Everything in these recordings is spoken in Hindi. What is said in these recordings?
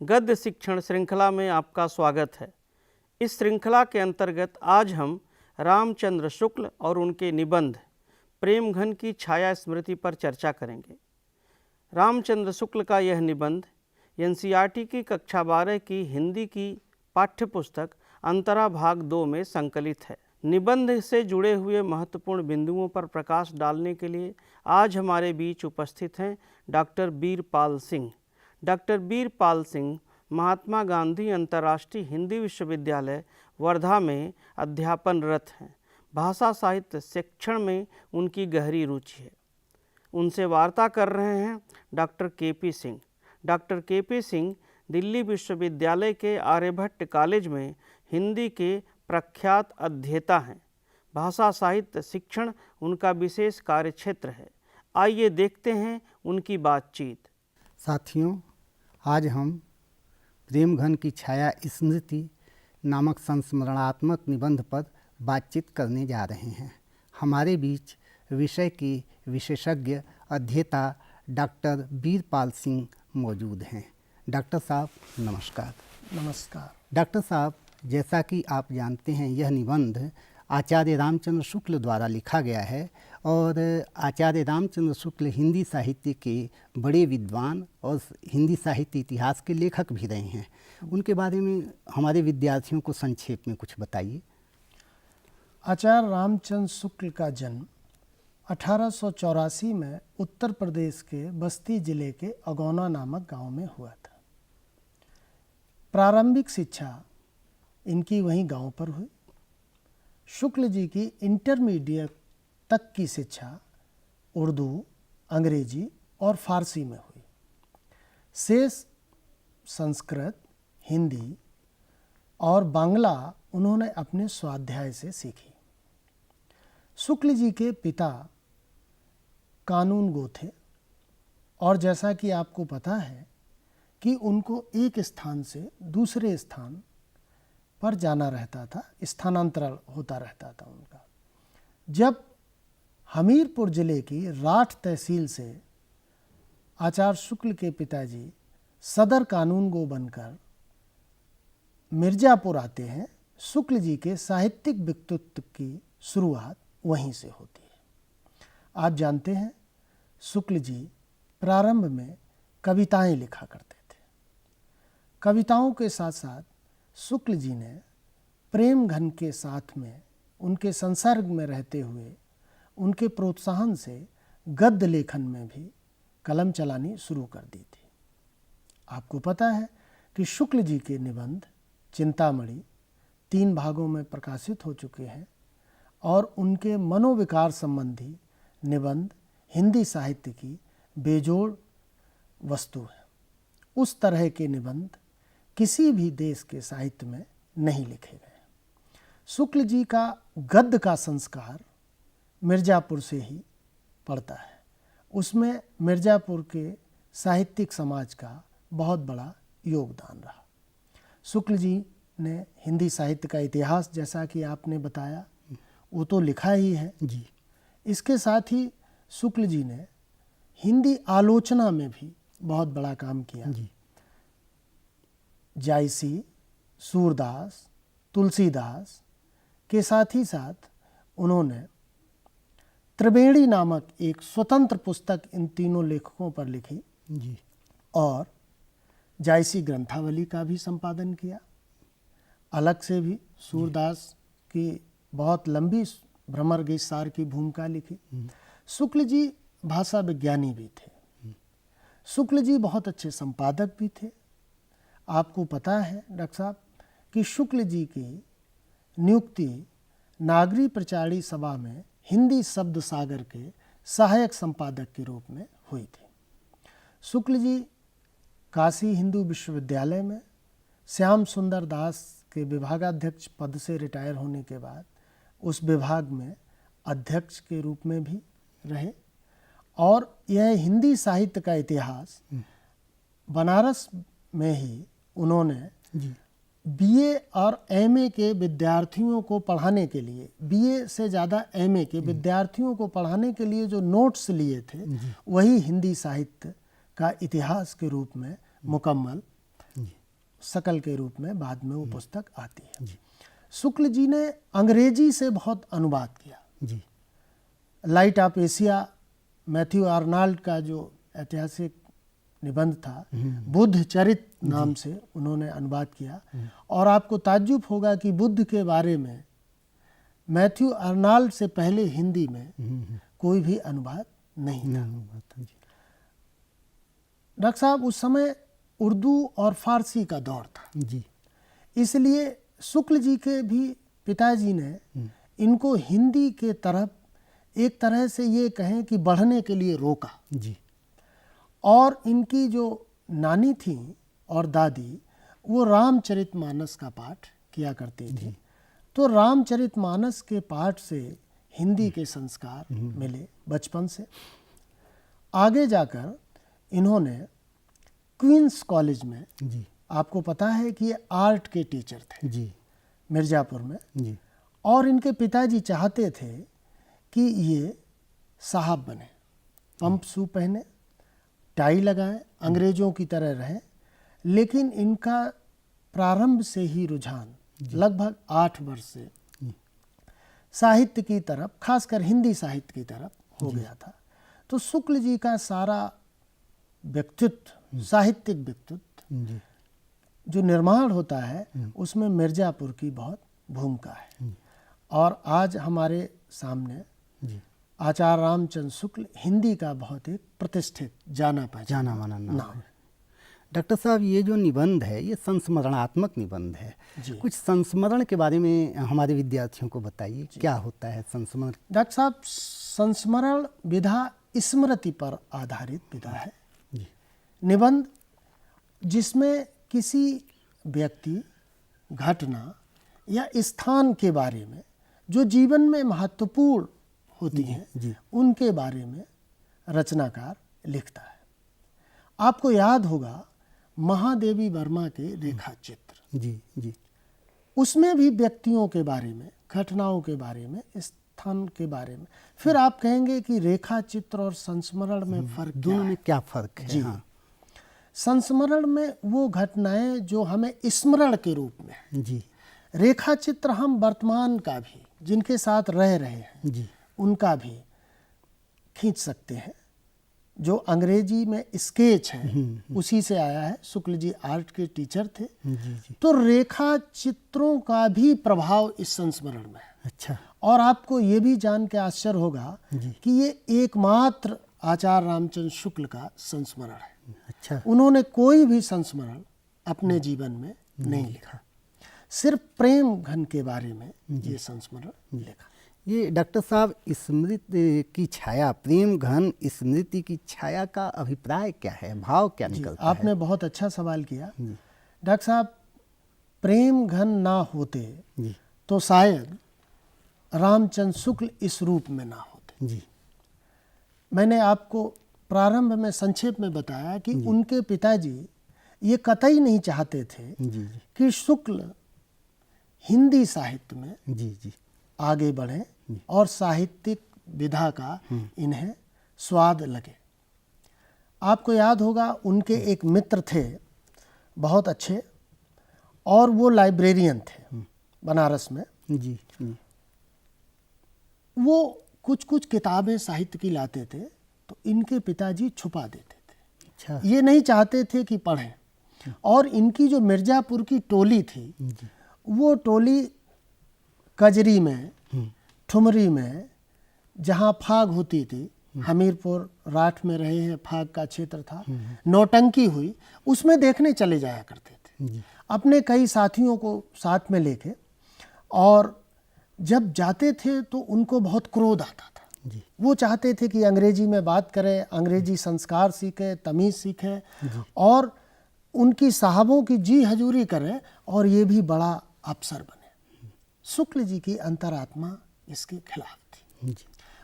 गद्य शिक्षण श्रृंखला में आपका स्वागत है। इस श्रृंखला के अंतर्गत आज हम रामचंद्र शुक्ल और उनके निबंध प्रेम घन की छाया स्मृति पर चर्चा करेंगे। रामचंद्र शुक्ल का यह निबंध एनसीईआरटी की कक्षा 12 की हिंदी की पाठ्यपुस्तक अंतरा भाग 2 में संकलित है। निबंध से जुड़े हुए महत्वपूर्ण बिंदुओं पर प्रकाश डालने के लिए आज हमारे बीच उपस्थित हैं डॉक्टर बीरपाल सिंह। डॉक्टर बीरपाल सिंह महात्मा गांधी अंतर्राष्ट्रीय हिंदी विश्वविद्यालय वर्धा में अध्यापनरत हैं। भाषा साहित्य शिक्षण में उनकी गहरी रुचि है। उनसे वार्ता कर रहे हैं doctor KP Singh. Doctor KP Singh Delhi विश्वविद्यालय के आर्यभट्ट कॉलेज में हिंदी के प्रख्यात अध्येता हैं। भाषा साहित्य शिक्षण उनका विशेष कार्यक्षेत्र है। आइए देखते हैं उनकी बातचीत। साथियों, आज हम प्रेम घन की छाया स्मृति नामक संस्मरणात्मक निबंध पर बातचीत करने जा रहे हैं। हमारे बीच विषय के विशेषज्ञ अध्येता डॉक्टर बीरपाल सिंह मौजूद हैं। डॉक्टर साहब नमस्कार। नमस्कार। डॉक्टर साहब, जैसा कि आप जानते हैं, यह निबंध आचार्य रामचंद्र शुक्ल द्वारा लिखा गया है और आचार्य रामचंद्र शुक्ल हिंदी साहित्य के बड़े विद्वान और हिंदी साहित्य इतिहास के लेखक भी रहे हैं। उनके बारे में हमारे विद्यार्थियों को संक्षेप में कुछ बताइए। आचार्य रामचंद्र शुक्ल का जन्म 1884 में उत्तर प्रदेश के बस्ती जिले के अगौना नामक गांव में हुआ था। प्रारंभिक शिक्षा इनकी वहीं गांव पर हुई। शुक्ल जी की इंटरमीडिएट तक की शिक्षा उर्दू, अंग्रेजी और फारसी में हुई। शेष संस्कृत, हिंदी और बांग्ला उन्होंने अपने स्वाध्याय से सीखी। शुक्ल जी के पिता कानूनगो थे और जैसा कि आपको पता है कि उनको एक स्थान से दूसरे स्थान पर जाना रहता था, स्थानांतरण होता रहता था उनका। जब हमीरपुर जिले की राठ तहसील से आचार्य शुक्ल के पिताजी सदर कानूनगो बनकर मिर्जापुर आते हैं, शुक्ल जी के साहित्यिक व्यक्तित्व की शुरुआत वहीं से होती है। आप जानते हैं, शुक्ल जी प्रारंभ में कविताएं लिखा करते थे। कविताओं के साथ साथ शुक्ल जी ने प्रेम घन के साथ में उनके संसर्ग में रहते हुए उनके प्रोत्साहन से गद्य लेखन में भी कलम चलानी शुरू कर दी थी। आपको पता है कि शुक्ल जी के निबंध चिंतामणि 3 भागों में प्रकाशित हो चुके हैं और उनके मनोविकार संबंधी निबंध हिंदी साहित्य की बेजोड़ वस्तु है। उस तरह के निबंध किसी भी देश के साहित्य में नहीं लिखे गए। शुक्ल जी का गद्य का संस्कार मिर्जापुर से ही पड़ता है। उसमें मिर्जापुर के साहित्यिक समाज का बहुत बड़ा योगदान रहा। शुक्ल जी ने हिंदी साहित्य का इतिहास, जैसा कि आपने बताया, वो तो लिखा ही है जी। इसके साथ ही शुक्ल जी ने हिंदी आलोचना में भी बहुत बड़ा काम किया जी। जायसी, सूरदास, तुलसीदास के साथ ही साथ उन्होंने त्रिवेणी नामक एक स्वतंत्र पुस्तक इन तीनों लेखकों पर लिखी जी और जायसी ग्रंथावली का भी संपादन किया। अलग से भी सूरदास की बहुत लंबी भ्रमर गीतसार की भूमिका लिखी। शुक्ल जी भाषा विज्ञानी भी थे। शुक्ल जी बहुत अच्छे संपादक भी थे। आपको पता है डॉक्टर साहब कि शुक्ल जी की नियुक्ति नागरी प्रचारी सभा में हिंदी शब्द सागर के सहायक संपादक के रूप में हुई थी। शुक्ल जी काशी हिंदू विश्वविद्यालय में श्याम सुंदर दास के विभागाध्यक्ष पद से रिटायर होने के बाद उस विभाग में अध्यक्ष के रूप में भी रहे और यह हिंदी साहित्य का इतिहास बनारस में ही उन्होंने बीए और एमए के विद्यार्थियों को पढ़ाने के लिए, बीए से ज़्यादा एमए के विद्यार्थियों को पढ़ाने के लिए जो नोट्स लिए थे, वही हिंदी साहित्य का इतिहास के रूप में मुकम्मल शकल के रूप में बाद में वो पुस्तक आती है। शुक्ल जी ने अंग्रेजी से बहुत अनुवाद किया। जी। Light of Asia Matthew Arnold का जो ऐतिहासिक निबंध था, बुद्ध चरित नाम से उन्होंने अनुवाद किया। और आपको ताज्जुब होगा कि बुद्ध के बारे में मैथ्यू आर्नाल्ड से पहले हिंदी में कोई भी अनुवाद नहीं था। डॉक्टर साहब, उस समय उर्दू और फारसी का दौर था जी। इसलिए शुक्ल जी के भी पिताजी ने इनको हिंदी के तरफ एक तरह से ये कहें कि बढ़ने के लिए रोका। जी। और इनकी जो नानी थी और दादी, वो रामचरितमानस का पाठ किया करती थी। तो रामचरितमानस के पाठ से हिंदी के संस्कार मिले बचपन से। आगे जाकर इन्होंने क्वींस कॉलेज में, जी। आपको पता है कि ये आर्ट के टीचर थे जी। मिर्ज़ापुर में, जी। और इनके पिताजी चाहते थे कि ये साहब बने, पंप शू पहने, टाई लगाएं, अंग्रेजों की तरह रहें। लेकिन इनका प्रारंभ से ही रुझान लगभग 8 वर्ष से साहित्य की तरफ, खासकर हिंदी साहित्य की तरफ हो गया था। तो शुक्ल जी का सारा व्यक्तित्व, साहित्यिक व्यक्तित्व जो निर्माण होता है, उसमें मिर्ज़ापुर की बहुत भूमिका है। और आज हमारे सामने आचार्य रामचंद्र शुक्ल हिंदी का बहुत एक प्रतिष्ठित जाना माना नाम है। डॉक्टर साहब, ये जो निबंध है ये संस्मरणात्मक निबंध है। कुछ संस्मरण के बारे में हमारे विद्यार्थियों को बताइए, क्या होता है संस्मरण? डॉक्टर साहब, संस्मरण विधा स्मृति पर आधारित विधा है। निबंध जिसमें किसी व्यक्ति, घटना या स्थान के बारे में जो जीवन में महत्वपूर्ण होती हैं, उनके बारे में रचनाकार लिखता है। आपको याद होगा महादेवी वर्मा के रेखा चित्र। जी। जी। उसमें भी व्यक्तियों के बारे में, घटनाओं के बारे में, स्थान के बारे में। फिर आप कहेंगे कि रेखा चित्र और संस्मरण में फर्क, दोनों में क्या फर्क है? जी। हाँ। संस्मरण में वो घटनाएं जो हमें स्मरण के रूप में, जी। रेखा चित्र हम वर्तमान का भी, जिनके साथ रह रहे हैं, जी, उनका भी खींच सकते हैं। जो अंग्रेजी में स्केच है उसी से आया है। शुक्ल जी आर्ट के टीचर थे। जी। तो रेखा चित्रों का भी प्रभाव इस संस्मरण में है। अच्छा। और आपको ये भी जान के आश्चर्य होगा कि ये एकमात्र आचार्य रामचंद्र शुक्ल का संस्मरण है। अच्छा। उन्होंने कोई भी संस्मरण अपने जीवन में नहीं लिखा, सिर्फ प्रेम घन के बारे में ये संस्मरण लिखा। ये डॉक्टर साहब, स्मृति की छाया, प्रेम घन स्मृति की छाया का अभिप्राय क्या है, भाव क्या निकलता है? आपने बहुत अच्छा सवाल किया डॉक्टर साहब। प्रेम घन ना होते तो शायद रामचंद्र शुक्ल इस रूप में ना होते। जी। मैंने आपको प्रारंभ में संक्षेप में बताया कि उनके पिताजी ये कतई नहीं चाहते थे कि शुक्ल हिंदी साहित्य में जी आगे बढ़े और साहित्यिक विधा का इन्हें स्वाद लगे। आपको याद होगा उनके एक मित्र थे बहुत अच्छे, और वो लाइब्रेरियन थे बनारस में। जी। वो कुछ कुछ किताबें साहित्य की लाते थे तो इनके पिताजी छुपा देते थे। अच्छा। ये नहीं चाहते थे कि पढ़ें। और इनकी जो मिर्ज़ापुर की टोली थी, वो टोली कजरी में, ठुमरी में, जहाँ फाग होती थी, हमीरपुर राठ में रहे हैं, फाग का क्षेत्र था, नौटंकी हुई, उसमें देखने चले जाया करते थे अपने कई साथियों को साथ में लेके। और जब जाते थे तो उनको बहुत क्रोध आता था। वो चाहते थे कि अंग्रेजी में बात करें, अंग्रेजी संस्कार सीखें, तमीज़ सीखें और उनकी साहबों की जी हजूरी करें और ये भी बड़ा अफसर बने। शुक्ल जी की अंतरात्मा इसके खिलाफ थी।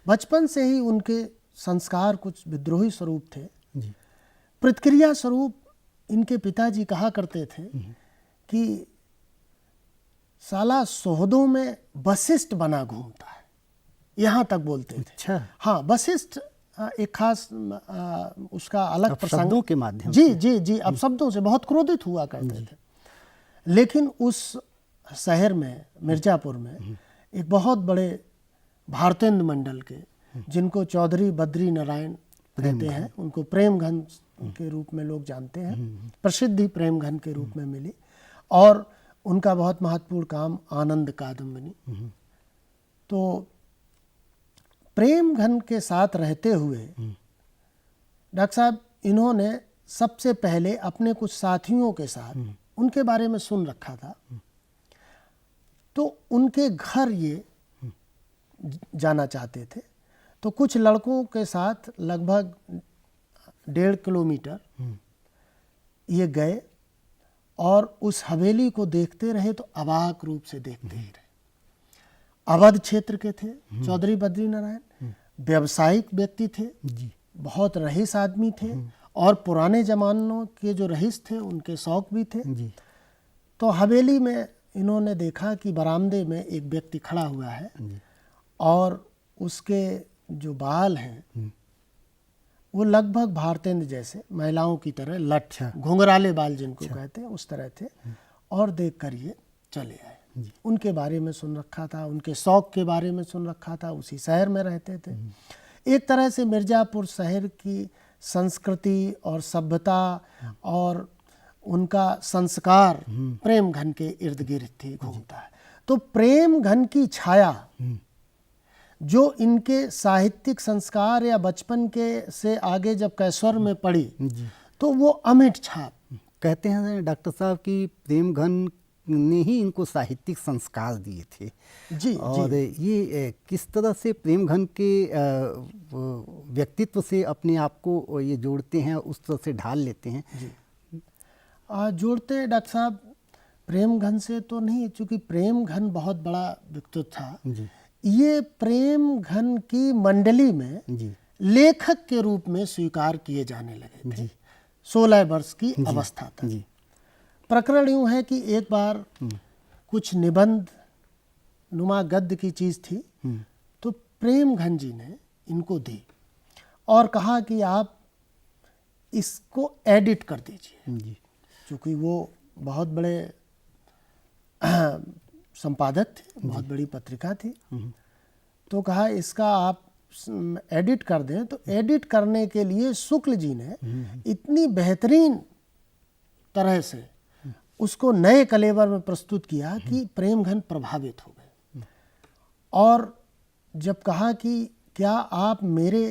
बचपन से ही उनके संस्कार कुछ विद्रोही स्वरूप थे। प्रतिक्रिया स्वरूप इनके पिताजी कहा करते थे कि साला सोहदों में वशिष्ठ बना घूमता है, यहाँ तक बोलते थे। अच्छा। हाँ, वशिष्ठ एक खास उसका अलग प्रसंग शब्दों के माध्यम जी जी जी अब शब्दों से बहुत क्रोधित हुआ करते थे। लेकिन उस शहर में, मिर्ज़ापुर में, एक बहुत बड़े भारतेंदु मंडल के, जिनको चौधरी बद्री नारायण कहते हैं, उनको प्रेमघन के रूप में लोग जानते हैं, प्रसिद्धि प्रेमघन के रूप में मिली, और उनका बहुत महत्वपूर्ण काम आनंद कादम्बिनी। तो प्रेमघन के साथ रहते हुए डॉक्टर साहब इन्होंने सबसे पहले अपने कुछ साथियों के साथ उनके बारे में सुन रखा था, तो उनके घर ये जाना चाहते थे। तो कुछ लड़कों के साथ लगभग 1.5 किलोमीटर ये गए और उस हवेली को देखते रहे, तो अवाक रूप से देखते ही रहे। अवध क्षेत्र के थे चौधरी बद्री नारायण, व्यावसायिक व्यक्ति थे, बहुत रईस आदमी थे, और पुराने जमानों के जो रईस थे उनके शौक भी थे। तो हवेली में इन्होंने देखा कि बरामदे में एक व्यक्ति खड़ा हुआ है और उसके जो बाल हैं वो लगभग भारतेंदु जैसे, महिलाओं की तरह लठ, घुंघराले बाल जिनको कहते हैं, उस तरह थे। और देख कर ये चले आए। उनके बारे में सुन रखा था, उनके शौक के बारे में सुन रखा था, उसी शहर में रहते थे। एक तरह से मिर्ज़ापुर शहर की संस्कृति और सभ्यता और उनका संस्कार प्रेमघन के इर्द गिर्द थी, घूमता है। तो प्रेमघन की छाया जो इनके साहित्यिक संस्कार या बचपन के से आगे जब कैसर में पड़ी, तो वो अमिट छाप। कहते हैं डॉक्टर साहब कि प्रेमघन ने ही इनको साहित्यिक संस्कार दिए थे। जी, और ये किस तरह से प्रेमघन के व्यक्तित्व से अपने आप को ये जोड़ते हैं, उस तरह से ढाल लेते हैं? जोड़ते डॉक्टर साहब प्रेमघन से तो नहीं, चूँकि प्रेमघन बहुत बड़ा व्यक्तित्व था। ये प्रेमघन की मंडली में लेखक के रूप में स्वीकार किए जाने लगे थे। 16 वर्ष की अवस्था तक। प्रकरण यूँ है कि एक बार कुछ निबंध नुमा गद्य की चीज़ थी, तो प्रेमघन जी ने इनको दी और कहा कि आप इसको एडिट कर दीजिए। क्योंकि वो बहुत बड़े संपादक थे, बहुत बड़ी पत्रिका थी, तो कहा इसका आप एडिट कर दें। तो एडिट करने के लिए शुक्ल जी ने इतनी बेहतरीन तरह से उसको नए कलेवर में प्रस्तुत किया कि प्रेमघन प्रभावित हो गए। और जब कहा कि क्या आप मेरे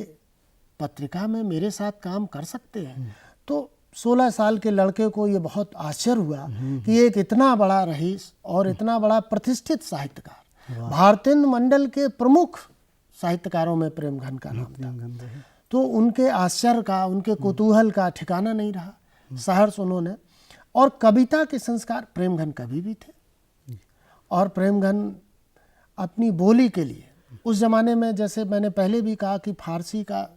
पत्रिका में मेरे साथ काम कर सकते हैं, तो 16 साल के लड़के को ये बहुत आश्चर्य हुआ कि एक इतना बड़ा रईस और इतना बड़ा प्रतिष्ठित साहित्यकार, भारतेंदु मंडल के प्रमुख साहित्यकारों में प्रेमघन का नाम था। तो उनके आश्चर्य का, उनके कुतूहल का ठिकाना नहीं रहा। सहर्ष उन्होंने, और कविता के संस्कार प्रेमघन कवि भी थे। और प्रेमघन अपनी बोली के लिए उस ज़माने में, जैसे मैंने पहले भी कहा कि फारसी का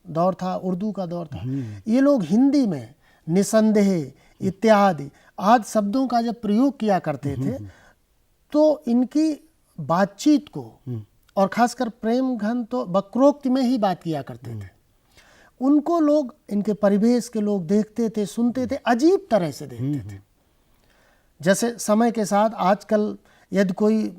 दौर था, उर्दू का दौर था, ये लोग हिंदी में निसंदेह इत्यादि आदि शब्दों का जब प्रयोग किया करते थे, तो इनकी बातचीत को, और खासकर प्रेमघन तो वक्रोक्ति में ही बात किया करते थे, उनको लोग, इनके परिवेश के लोग देखते थे, सुनते थे, अजीब तरह से देखते थे। जैसे समय के साथ आजकल यदि कोई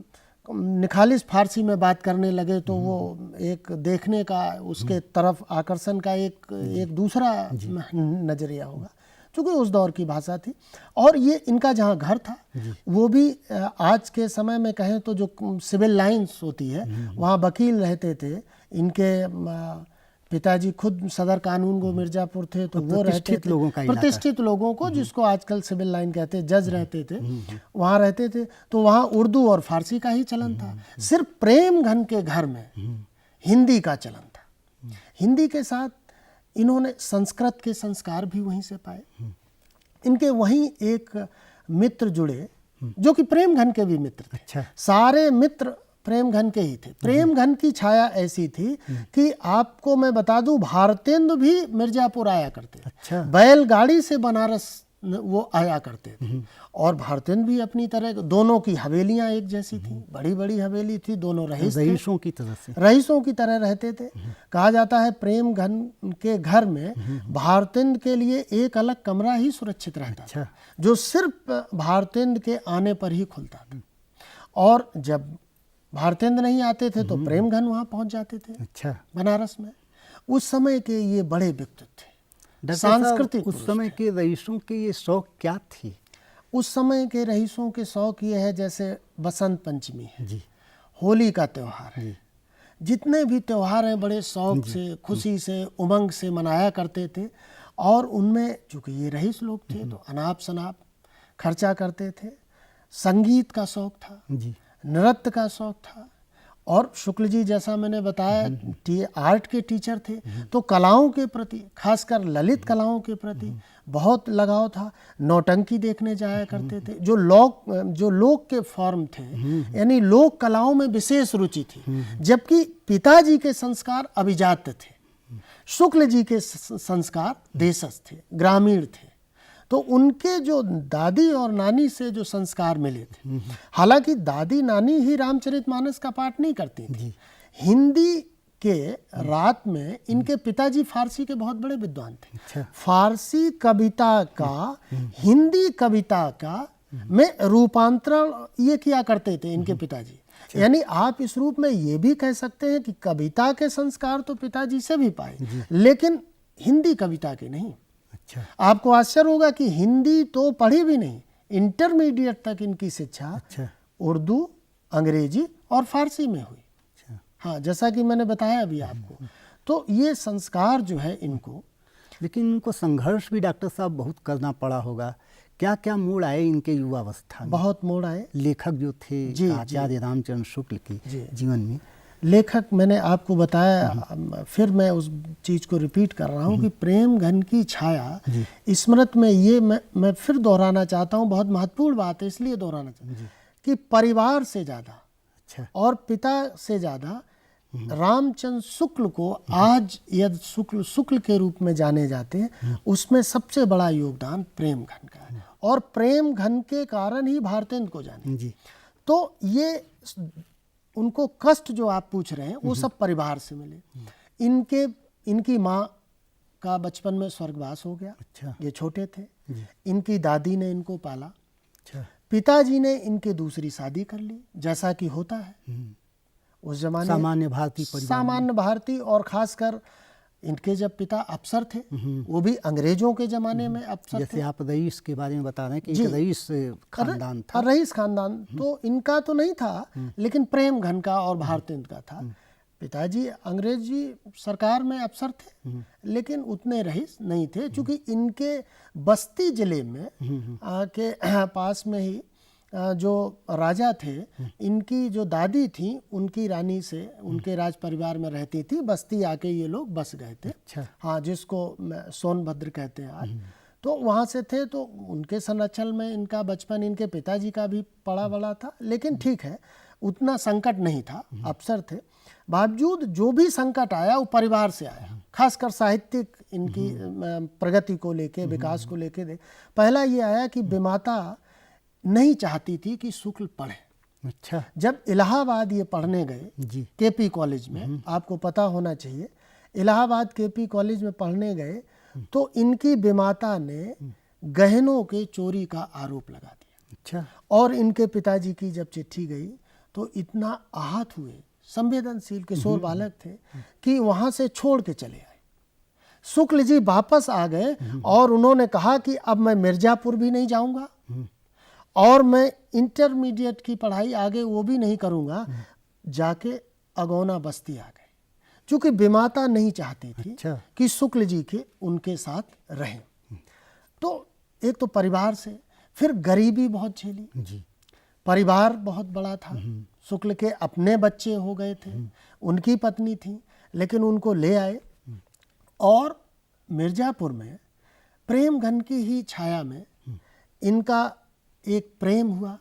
निखालिस फारसी में बात करने लगे तो वो एक देखने का, उसके तरफ आकर्षण का एक दूसरा नजरिया होगा, क्योंकि उस दौर की भाषा थी। और ये इनका जहाँ घर था वो भी आज के समय में कहें तो जो सिविल लाइंस होती है, वहाँ वकील रहते थे। इनके पिताजी खुद सदर कानून गो मिर्ज़ापुर थे, तो वो रहते थे प्रतिष्ठित लोगों को, जिसको आजकल सिविल लाइन कहते हैं, जज रहते थे, वहाँ रहते थे। तो वहाँ उर्दू और फारसी का ही चलन था। सिर्फ प्रेमघन के घर में हिंदी का चलन था। हिंदी के साथ इन्होंने संस्कृत के संस्कार भी वहीं से पाए। इनके वहीं एक मित्र जुड़े जो कि प्रेमघन के भी मित्र थे। अच्छा। सारे मित्र प्रेमघन के ही थे। प्रेमघन की छाया ऐसी थी कि आपको मैं बता दूं, भारतेंदु भी मिर्ज़ापुर आया करते थे। अच्छा। बैलगाड़ी से बनारस वो आया करते थे। और भारतेंद्र भी अपनी तरह, दोनों की हवेलियां एक जैसी थी, बड़ी बड़ी हवेली थी, दोनों रईसों की तरह से रईसों की तरह रहते थे। कहा जाता है प्रेम घन के घर में भारतेंद्र के लिए एक अलग कमरा ही सुरक्षित रहता था, जो सिर्फ भारतेंद्र के आने पर ही खुलता था, और जब भारतेंद्र नहीं आते थे तो प्रेमघन वहां पहुंच जाते थे बनारस में। उस समय के ये बड़े व्यक्तित्व थे, सांस्कृतिक। उस समय के रईसों के ये शौक क्या थी? उस समय के रईसों के शौक ये है, जैसे बसंत पंचमी है जी, होली का त्यौहार है, जितने भी त्यौहार हैं बड़े शौक से, खुशी से, उमंग से मनाया करते थे। और उनमें चूंकि ये रईस लोग थे तो अनाप शनाप खर्चा करते थे। संगीत का शौक था जी, नृत्य का शौक था, और शुक्ल जी जैसा मैंने बताया आर्ट के टीचर थे, तो कलाओं के प्रति, खासकर ललित कलाओं के प्रति बहुत लगाव था। नौटंकी देखने जाया करते थे, जो लोक के फॉर्म थे, यानी लोक कलाओं में विशेष रुचि थी, जबकि पिताजी के संस्कार अभिजात थे, शुक्ल जी के संस्कार देशस्थ थे, ग्रामीण थे। तो उनके जो दादी और नानी से जो संस्कार मिले थे, हालांकि दादी नानी ही रामचरितमानस का पाठ नहीं करती थी, हिंदी के रात में इनके पिताजी फारसी के बहुत बड़े विद्वान थे। फारसी कविता का हिंदी कविता का में रूपांतरण ये किया करते थे इनके पिताजी। यानी आप इस रूप में ये भी कह सकते हैं कि कविता के संस्कार तो पिताजी से भी पाए, लेकिन हिंदी कविता के नहीं। आपको आश्चर्य होगा कि हिंदी तो पढ़ी भी नहीं, इंटरमीडिएट तक इनकी शिक्षा उर्दू, अंग्रेजी और फारसी में हुई। हाँ, जैसा कि मैंने बताया अभी आपको। तो ये संस्कार जो है इनको, लेकिन इनको संघर्ष भी डॉक्टर साहब बहुत करना पड़ा होगा। क्या क्या मोड़ आए इनके युवावस्था में? बहुत मोड़ आए। लेखक जो थे आचार्य रामचंद्र शुक्ल के जीवन में, लेखक मैंने आपको बताया, फिर मैं उस चीज़ को रिपीट कर रहा हूँ कि प्रेमघन की छाया स्मृति में, ये मैं फिर दोहराना चाहता हूँ, बहुत महत्वपूर्ण बात है इसलिए दोहराना चाहता हूँ कि परिवार से ज़्यादा और पिता से ज़्यादा रामचंद्र शुक्ल को आज यदि शुक्ल के रूप में जाने जाते हैं, उसमें सबसे बड़ा योगदान प्रेमघन का है, और प्रेमघन के कारण ही भारतेंद्र को जाने। तो ये उनको कष्ट जो आप पूछ रहे हैं वो सब परिवार से मिले। इनकी माँ का बचपन में स्वर्गवास हो गया, ये छोटे थे। इनकी दादी ने इनको पाला। पिताजी ने इनके दूसरी शादी कर ली, जैसा कि होता है उस जमाने, सामान्य भारतीय। और खासकर इनके जब पिता अफसर थे, वो भी अंग्रेजों के जमाने में अफसर जैसे थे। आप रईस के बारे में बता रहे हैं कि रईस खानदान था। रईस खानदान तो इनका तो नहीं था, लेकिन प्रेमघन का और भारतेंद्र का था। पिताजी अंग्रेजी सरकार में अफसर थे, लेकिन उतने रईस नहीं थे, क्योंकि इनके बस्ती जिले में के पास में ही जो राजा थे, इनकी जो दादी थी उनकी रानी से उनके राज परिवार में रहती थी, बस्ती आके ये लोग बस गए थे। हाँ, जिसको सोनभद्र कहते हैं आज। तो वहाँ से थे, तो उनके संरक्षण में इनका बचपन, इनके पिताजी का भी पड़ा बड़ा था, लेकिन ठीक है, उतना संकट नहीं था, अफसर थे। बावजूद जो भी संकट आया वो परिवार से आया, खासकर साहित्यिक इनकी प्रगति को लेके, विकास को लेके। पहला ये आया कि विमाता नहीं चाहती थी कि शुक्ल पढ़े। जब इलाहाबाद ये पढ़ने गए केपी कॉलेज में, आपको पता होना चाहिए, इलाहाबाद केपी कॉलेज में पढ़ने गए तो इनकी विमाता ने गहनों के चोरी का आरोप लगा दिया। और इनके पिताजी की जब चिट्ठी गई तो इतना आहत हुए, संवेदनशील किशोर बालक थे, कि वहां से छोड़ के चले आए। शुक्ल जी वापस आ गए और उन्होंने कहा कि अब मैं मिर्जापुर भी नहीं जाऊंगा और मैं इंटरमीडिएट की पढ़ाई आगे वो भी नहीं करूंगा। जाके अगौना बस्ती आ गए, क्योंकि विमाता नहीं चाहती थी कि शुक्ल जी के उनके साथ रहें। तो एक तो परिवार से, फिर गरीबी बहुत झेली। परिवार बहुत बड़ा था, शुक्ल के अपने बच्चे हो गए थे, उनकी पत्नी थी, लेकिन उनको ले आए और मिर्जापुर में प्रेमघन की ही छाया में इनका एक प्रेम हुआ।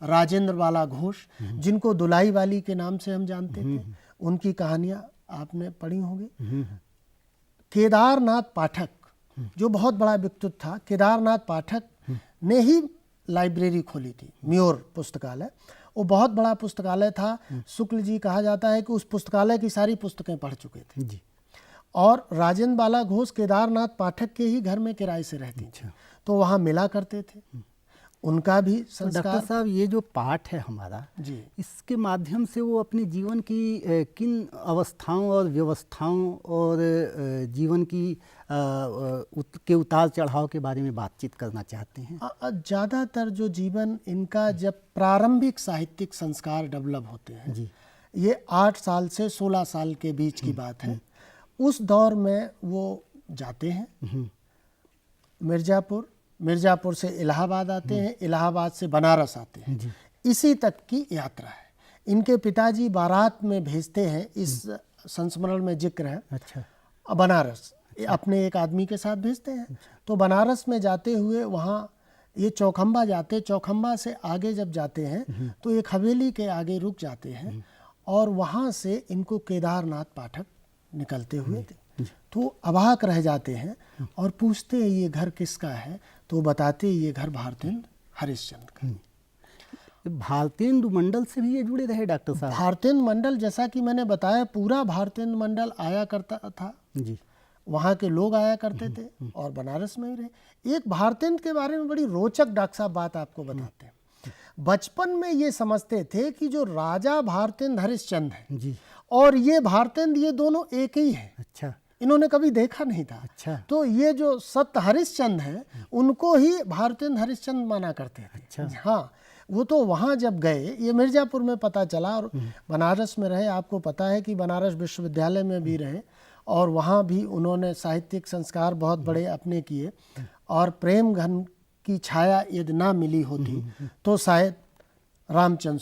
राजेंद्र वाला घोष, जिनको दुलाई वाली के नाम से हम जानते थे, उनकी कहानियां आपने पढ़ी होंगी। केदारनाथ पाठक, जो बहुत बड़ा व्यक्तित्व था, केदारनाथ पाठक ने ही लाइब्रेरी खोली थी, म्योर पुस्तकालय। वो बहुत बड़ा पुस्तकालय था। शुक्ल जी कहा जाता है कि उस पुस्तकालय की सारी पुस्तकें पढ़ चुके थे। जी। और राजेंद्र बाला घोष केदारनाथ पाठक के ही घर में किराए से रहती थी, तो वहाँ मिला करते थे। उनका भी तो संस्कार। डॉक्टर साहब, ये जो पाठ है हमारा, जी, इसके माध्यम से वो अपने जीवन की किन अवस्थाओं और व्यवस्थाओं और जीवन की के उतार चढ़ाव के बारे में बातचीत करना चाहते हैं? ज़्यादातर जो जीवन इनका, जब प्रारंभिक साहित्यिक संस्कार डेवलप होते हैं जी। ये 8 साल से 16 साल के बीच की बात है। उस दौर में वो जाते हैं मिर्ज़ापुर से इलाहाबाद आते हैं, इलाहाबाद से बनारस आते हैं। इसी तक की यात्रा है। इनके पिताजी बारात में भेजते हैं, इस संस्मरण में जिक्र है। अच्छा। बनारस अपने एक आदमी के साथ भेजते हैं। तो बनारस में जाते हुए वहाँ ये चौखंबा जाते, चौखंबा से आगे जब जाते हैं तो एक हवेली के आगे रुक जाते हैं और वहाँ से इनको केदारनाथ पाठक निकलते हुए तो अवाक रह जाते हैं और पूछते हैं ये घर किसका है, तो बताते ये घर भारतेंदु हरिश्चंद्र का। भारतेंदु मंडल से भी ये जुड़े रहे डॉक्टर साहब? भारतेंदु मंडल, जैसा कि मैंने बताया, पूरा भारतेंदु मंडल आया करता था जी। वहाँ के लोग आया करते थे और बनारस में ही रहे। एक भारतेंदु के बारे में बड़ी रोचक डॉक्टर साहब बात आपको बताते हैं। बचपन में ये समझते थे कि जो राजा भारतेंदु हरिश्चंद्र है जी और ये भारतेंदु, ये दोनों एक ही है। अच्छा। इन्होंने कभी देखा नहीं था। अच्छा। तो ये जो सत्य हरिश्चंद्र है उनको ही भारतेंदु हरिश्चंद्र माना करते थे। अच्छा। हाँ, वो तो वहाँ जब गए, ये मिर्ज़ापुर में पता चला और बनारस में रहे। आपको पता है कि बनारस विश्वविद्यालय में भी रहे और वहाँ भी उन्होंने साहित्यिक संस्कार बहुत बड़े अपने किए। और प्रेम घन की छाया यदि ना मिली होती तो शायद रामचंद्र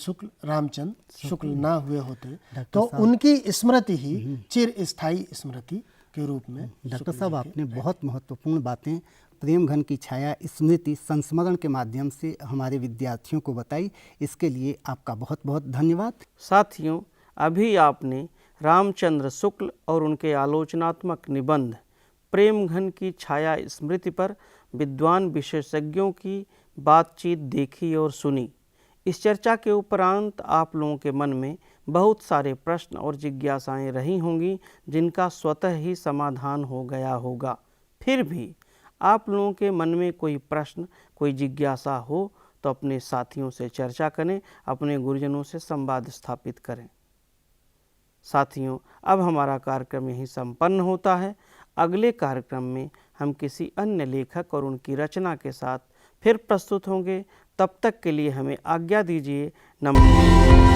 शुक्ल ना हुए होते। तो उनकी स्मृति ही चिर स्थायी स्मृति के रूप में। डॉक्टर साहब, आपने बहुत महत्वपूर्ण बातें प्रेम घन की छाया स्मृति संस्मरण के माध्यम से हमारे विद्यार्थियों को बताई। इसके लिए आपका बहुत बहुत धन्यवाद। साथियों, अभी आपने रामचंद्र शुक्ल और उनके आलोचनात्मक निबंध प्रेम घन की छाया स्मृति पर विद्वान विशेषज्ञों की बातचीत देखी और सुनी। इस चर्चा के उपरांत आप लोगों के मन में बहुत सारे प्रश्न और जिज्ञासाएं रही होंगी जिनका स्वतः ही समाधान हो गया होगा। फिर भी आप लोगों के मन में कोई प्रश्न, कोई जिज्ञासा हो तो अपने साथियों से चर्चा करें, अपने गुरुजनों से संवाद स्थापित करें। साथियों, अब हमारा कार्यक्रम यहीं संपन्न होता है। अगले कार्यक्रम में हम किसी अन्य लेखक और उनकी रचना के साथ फिर प्रस्तुत होंगे। तब तक के लिए हमें आज्ञा दीजिए। नमस्कार।